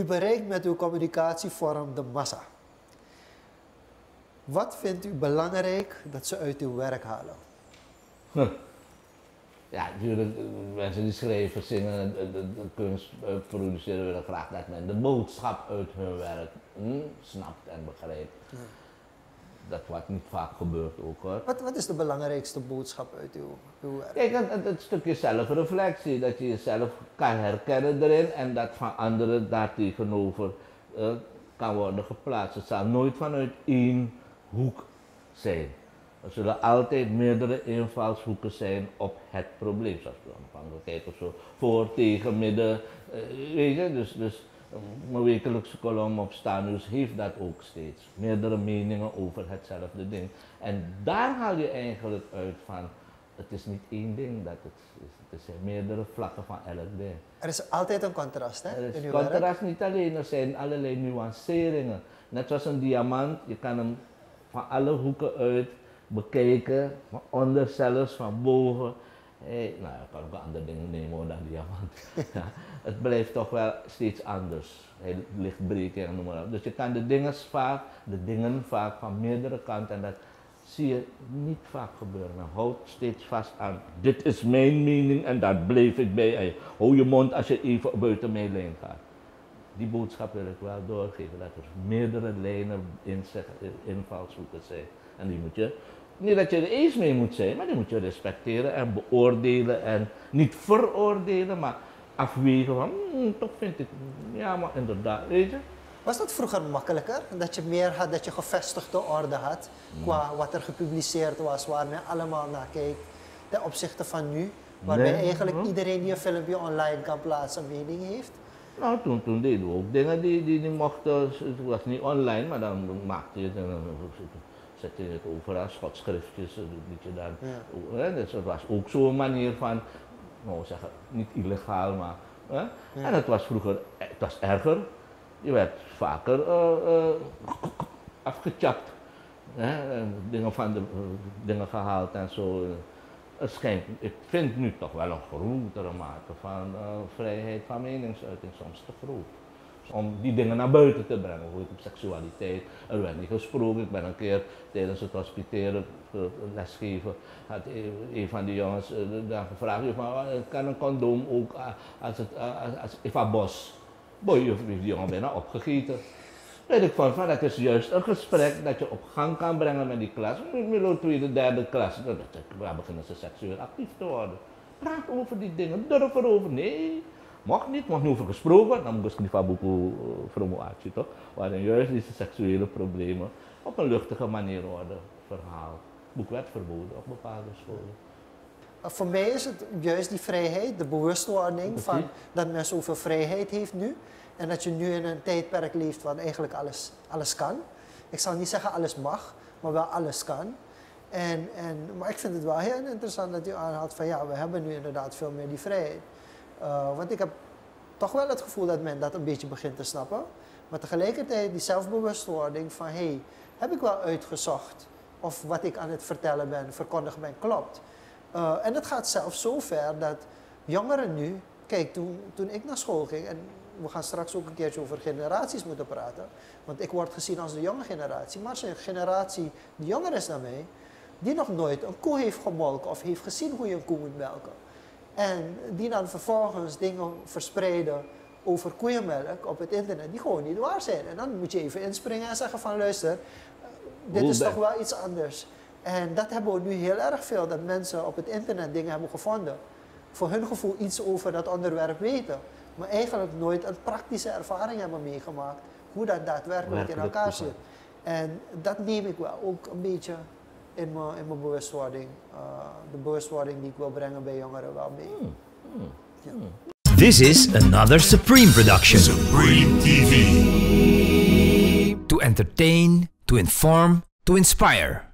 bereikt met uw communicatievorm de massa. Wat vindt u belangrijk dat ze uit uw werk halen? Ja, natuurlijk, mensen die schrijven, zingen, de kunst produceren willen graag dat men de boodschap uit hun werk snapt en begrijpt. Ja. Dat wordt niet vaak gebeurd ook hoor. Wat is de belangrijkste boodschap uit uw werk? Kijk, het stukje zelfreflectie, dat je jezelf kan herkennen erin en dat van anderen daartegenover kan worden geplaatst. Het zal nooit vanuit één hoek zijn. Er zullen altijd meerdere invalshoeken zijn op het probleem. Zoals we aanvankelijk kijken of zo, voor, tegen, midden. Weet je, dus mijn wekelijkse column op Sta-Nieuws heeft dat ook steeds. Meerdere meningen over hetzelfde ding. En daar haal je eigenlijk uit van, het is niet één ding dat het is. Het zijn meerdere vlakken van elk ding. Er is altijd een contrast, hè? Er is contrast niet alleen, er zijn allerlei nuanceringen. Net zoals een diamant, je kan hem van alle hoeken uit bekijken, van onder zelfs, van boven. Nou ja, ik kan ook andere dingen nemen dan diamant. Ja, het blijft toch wel steeds anders. Hij ligt breken en noem maar op. Dus je kan de dingen vaak van meerdere kanten en dat zie je niet vaak gebeuren. Men houdt steeds vast aan, dit is mijn mening en daar blijf ik bij. En hou je mond als je even buiten mijn lijn gaat. Die boodschap wil ik wel doorgeven, dat er meerdere lijnen invalshoeken zijn. En die moet je, niet dat je er eens mee moet zijn, maar die moet je respecteren en beoordelen en niet veroordelen, maar afwegen van, toch vind ik, ja maar inderdaad, weet je. Was dat vroeger makkelijker? Dat je meer had, dat je gevestigde orde had, qua wat er gepubliceerd was, waar men allemaal naar kijkt, ten opzichte van nu, waarbij eigenlijk iedereen die een filmpje online kan plaatsen een mening heeft? Nou, toen deden we ook dingen die mochten, het was niet online, maar dan maakte je het en dan zette je het overal, schotschriftjes, liet je dan. Ja. Dus het was ook zo'n manier van, nou zeggen, niet illegaal, maar. Ja. En het was vroeger, het was erger. Je werd vaker afgechapt, dingen gehaald en zo. Ik vind nu toch wel een grotere mate van vrijheid van meningsuiting, soms te groot. Om die dingen naar buiten te brengen, bijvoorbeeld op seksualiteit. Er werd niet gesproken. Ik ben een keer tijdens het hospiteren, lesgeven, had een van die jongens dan gevraagd, kan een condoom ook als Eva Bos? Boy, heeft die jongen bijna opgegeten. Weet ik van, dat is juist een gesprek dat je op gang kan brengen met die klas. Middel tweede, derde klas, waar beginnen ze seksueel actief te worden. Praat over die dingen, durf erover. Nee, mag niet over gesproken, dan moet je niet van boeken formuatie toch? Waarin juist deze seksuele problemen op een luchtige manier worden verhaald. Boek werd verboden op bepaalde scholen. Voor mij is het juist die vrijheid, de bewustwording van dat men zoveel vrijheid heeft nu. En dat je nu in een tijdperk leeft waar eigenlijk alles kan. Ik zal niet zeggen alles mag, maar wel alles kan. Maar ik vind het wel heel interessant dat u aanhaalt van ja, we hebben nu inderdaad veel meer die vrijheid. Want ik heb toch wel het gevoel dat men dat een beetje begint te snappen. Maar tegelijkertijd die zelfbewustwording van hey, heb ik wel uitgezocht of wat ik aan het vertellen ben, verkondigen ben, klopt. En het gaat zelfs zo ver dat jongeren nu, kijk toen ik naar school ging, en we gaan straks ook een keertje over generaties moeten praten, want ik word gezien als de jonge generatie, maar er is een generatie die jonger is dan mij, die nog nooit een koe heeft gemolken of heeft gezien hoe je een koe moet melken. En die dan vervolgens dingen verspreiden over koeienmelk op het internet die gewoon niet waar zijn. En dan moet je even inspringen en zeggen van luister, dit is toch wel iets anders. En dat hebben we nu heel erg veel, dat mensen op het internet dingen hebben gevonden. Voor hun gevoel iets over dat onderwerp weten. Maar eigenlijk nooit een praktische ervaring hebben meegemaakt. Hoe dat daadwerkelijk in elkaar zit. En dat neem ik wel ook een beetje in mijn bewustwording. De bewustwording die ik wil brengen bij jongeren wel mee. Ja. This is another Supreme production. Supreme TV. To entertain, to inform, to inspire.